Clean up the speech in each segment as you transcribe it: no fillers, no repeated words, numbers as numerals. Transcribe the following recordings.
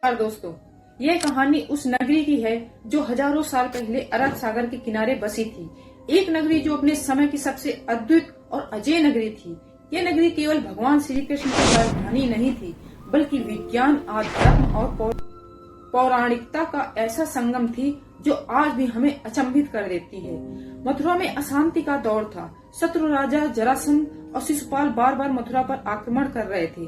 नमस्कार दोस्तों, यह कहानी उस नगरी की है जो हजारों साल पहले अरब सागर के किनारे बसी थी। एक नगरी जो अपने समय की सबसे अद्भुत और अजय नगरी थी। यह नगरी केवल भगवान श्री कृष्ण की राजधानी नहीं थी, बल्कि विज्ञान, आध्यात्म और पौराणिकता का ऐसा संगम थी जो आज भी हमें अचंभित कर देती है। मथुरा में अशांति का दौर था। शत्रु राजा जरासंध और शिशुपाल बार बार मथुरा पर आक्रमण कर रहे थे।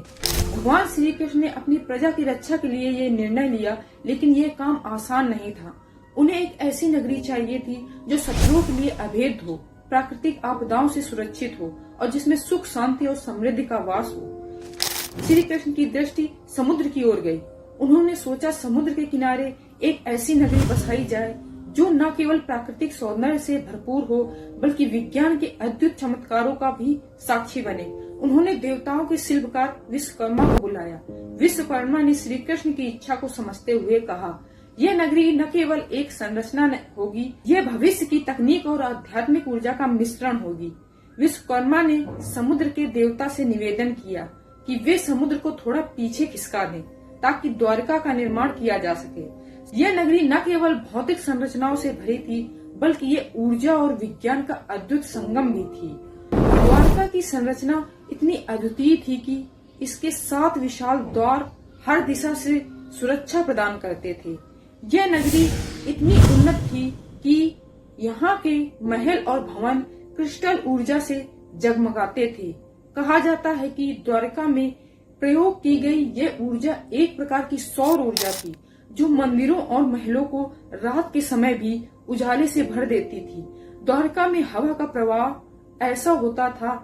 भगवान श्री कृष्ण ने अपनी प्रजा की रक्षा के लिए ये निर्णय लिया, लेकिन ये काम आसान नहीं था। उन्हें एक ऐसी नगरी चाहिए थी जो शत्रुओं के लिए अभेद हो, प्राकृतिक आपदाओं से सुरक्षित हो और जिसमें सुख, शांति और समृद्धि का वास हो। श्री कृष्ण की दृष्टि समुद्र की ओर गई। उन्होंने सोचा समुद्र के किनारे एक ऐसी नगरी बसाई जाए जो न केवल प्राकृतिक सौंदर्य से भरपूर हो, बल्कि विज्ञान के अद्भुत चमत्कारों का भी साक्षी बने। उन्होंने देवताओं के शिल्पकार विश्वकर्मा को बुलाया। विश्वकर्मा ने श्री कृष्ण की इच्छा को समझते हुए कहा, यह नगरी न केवल एक संरचना होगी, यह भविष्य की तकनीक और आध्यात्मिक ऊर्जा का मिश्रण होगी। विश्वकर्मा ने समुद्र के देवता से निवेदन किया कि वे समुद्र को थोड़ा पीछे खिसका दें ताकि द्वारका का निर्माण किया जा सके। यह नगरी न केवल भौतिक संरचनाओं से भरी थी, बल्कि ये ऊर्जा और विज्ञान का अद्भुत संगम भी थी। द्वारका की संरचना इतनी अद्वितीय थी कि इसके 7 विशाल द्वार हर दिशा से सुरक्षा प्रदान करते थे। यह नगरी इतनी उन्नत थी कि यहाँ के महल और भवन क्रिस्टल ऊर्जा से जगमगाते थे। कहा जाता है कि द्वारका में प्रयोग की गई यह ऊर्जा एक प्रकार की सौर ऊर्जा थी जो मंदिरों और महलों को रात के समय भी उजाले से भर देती थी। द्वारका में हवा का प्रवाह ऐसा होता था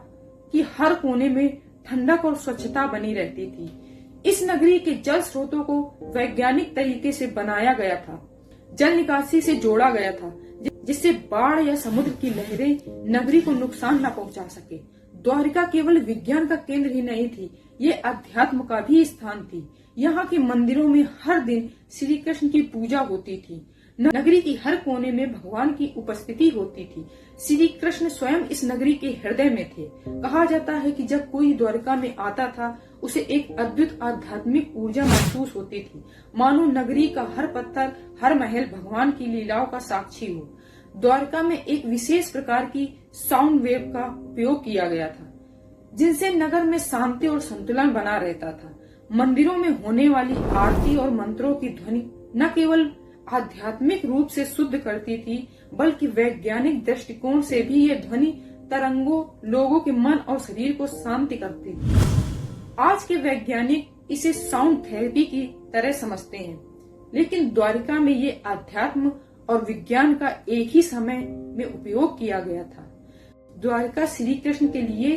कि हर कोने में ठंडक और स्वच्छता बनी रहती थी। इस नगरी के जल स्रोतों को वैज्ञानिक तरीके से बनाया गया था। जल निकासी से जोड़ा गया था जिससे बाढ़ या समुद्र की लहरें नगरी को नुकसान न पहुंचा सके। द्वारिका केवल विज्ञान का केंद्र ही नहीं थी, ये अध्यात्म का भी स्थान थी। यहाँ के मंदिरों में हर दिन श्री कृष्ण की पूजा होती थी। नगरी की हर कोने में भगवान की उपस्थिति होती थी। श्री कृष्ण स्वयं इस नगरी के हृदय में थे। कहा जाता है कि जब कोई द्वारका में आता था, उसे एक अद्भुत आध्यात्मिक ऊर्जा महसूस होती थी, मानो नगरी का हर पत्थर, हर महल भगवान की लीलाओं का साक्षी हो। द्वारका में एक विशेष प्रकार की साउंड वेव का उपयोग किया गया था, जिनसे नगर में शांति और संतुलन बना रहता था। मंदिरों में होने वाली आरती और मंत्रों की ध्वनि न केवल आध्यात्मिक रूप से शुद्ध करती थी, बल्कि वैज्ञानिक दृष्टिकोण से भी ये ध्वनि तरंगों लोगों के मन और शरीर को शांति करती थी। आज के वैज्ञानिक इसे साउंड थेरेपी की तरह समझते हैं, लेकिन द्वारिका में ये आध्यात्म और विज्ञान का एक ही समय में उपयोग किया गया था। द्वारिका श्री कृष्ण के लिए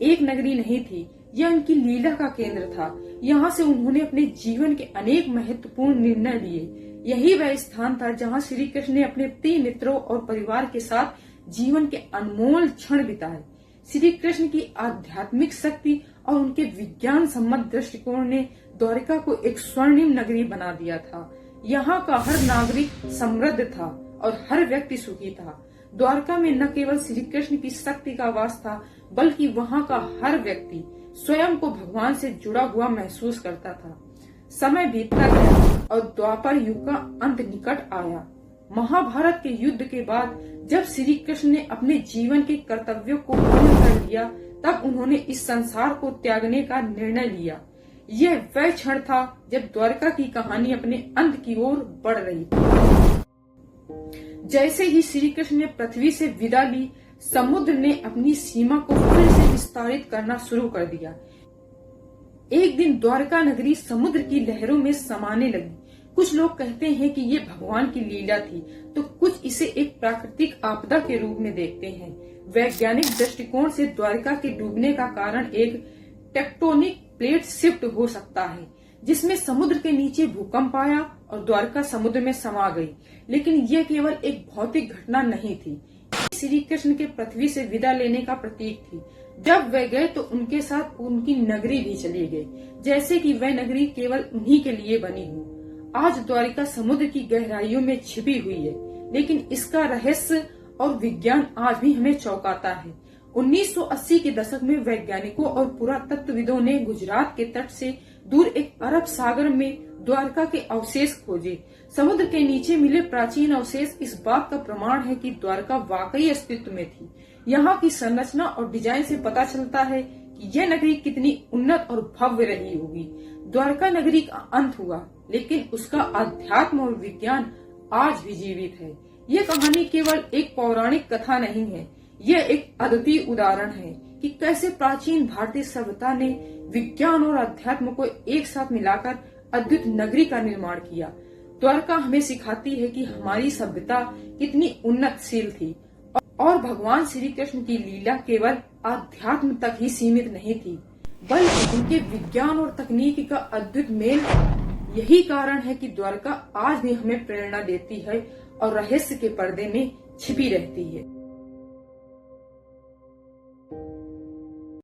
एक नगरी नहीं थी, यह उनकी लीला का केंद्र था। यहाँ से उन्होंने अपने जीवन के अनेक महत्वपूर्ण निर्णय लिए। यही वह स्थान था जहाँ श्री कृष्ण ने अपने प्रिय मित्रों और परिवार के साथ जीवन के अनमोल क्षण बिताए। श्री कृष्ण की आध्यात्मिक शक्ति और उनके विज्ञान सम्मत दृष्टिकोण ने द्वारिका को एक स्वर्णिम नगरी बना दिया था। यहाँ का हर नागरिक समृद्ध था और हर व्यक्ति सुखी था। द्वारका में न केवल श्री कृष्ण की शक्ति का वास था, बल्कि वहाँ का हर व्यक्ति स्वयं को भगवान से जुड़ा हुआ महसूस करता था। समय बीतता गया और द्वापर युग का अंत निकट आया। महाभारत के युद्ध के बाद जब श्री कृष्ण ने अपने जीवन के कर्तव्यों को पूर्ण कर लिया, तब उन्होंने इस संसार को त्यागने का निर्णय लिया। यह वह क्षण था जब द्वारका की कहानी अपने अंत की ओर बढ़ रही थी। जैसे ही श्री कृष्ण ने पृथ्वी से विदा ली, समुद्र ने अपनी सीमा को फिर से विस्तारित करना शुरू कर दिया। एक दिन द्वारका नगरी समुद्र की लहरों में समाने लगी। कुछ लोग कहते हैं कि ये भगवान की लीला थी, तो कुछ इसे एक प्राकृतिक आपदा के रूप में देखते हैं। वैज्ञानिक दृष्टिकोण से द्वारका के डूबने का कारण एक टेक्टोनिक प्लेट शिफ्ट हो सकता है, जिसमें समुद्र के नीचे भूकंप आया और द्वारका समुद्र में समा गई। लेकिन यह केवल एक भौतिक घटना नहीं थी, श्री कृष्ण के पृथ्वी से विदा लेने का प्रतीक थी। जब वे गए तो उनके साथ उनकी नगरी भी चली गई, जैसे कि वह नगरी केवल उन्हीं के लिए बनी हो। आज द्वारिका समुद्र की गहराइयों में छिपी हुई है, लेकिन इसका रहस्य और विज्ञान आज भी हमें चौंकाता है। 1980 के दशक में वैज्ञानिकों और पुरातत्वविदों ने गुजरात के तट से दूर एक अरब सागर में द्वारका के अवशेष खोजे। समुद्र के नीचे मिले प्राचीन अवशेष इस बात का प्रमाण है कि द्वारका वाकई अस्तित्व में थी। यहाँ की संरचना और डिजाइन से पता चलता है कि यह नगरी कितनी उन्नत और भव्य रही होगी। द्वारका नगरी का अंत हुआ, लेकिन उसका अध्यात्म और विज्ञान आज भी जीवित है। यह कहानी केवल एक पौराणिक कथा नहीं है, यह एक अद्वितीय उदाहरण है कि कैसे प्राचीन भारतीय सभ्यता ने विज्ञान और अध्यात्म को एक साथ मिलाकर अद्भुत नगरी का निर्माण किया। द्वारका हमें सिखाती है कि हमारी सभ्यता कितनी उन्नतशील थी और भगवान श्री कृष्ण की लीला केवल अध्यात्म तक ही सीमित नहीं थी, बल्कि उनके विज्ञान और तकनीक का अद्भुत मेल। यही कारण है कि द्वारका आज भी हमें प्रेरणा देती है और रहस्य के पर्दे में छिपी रहती है।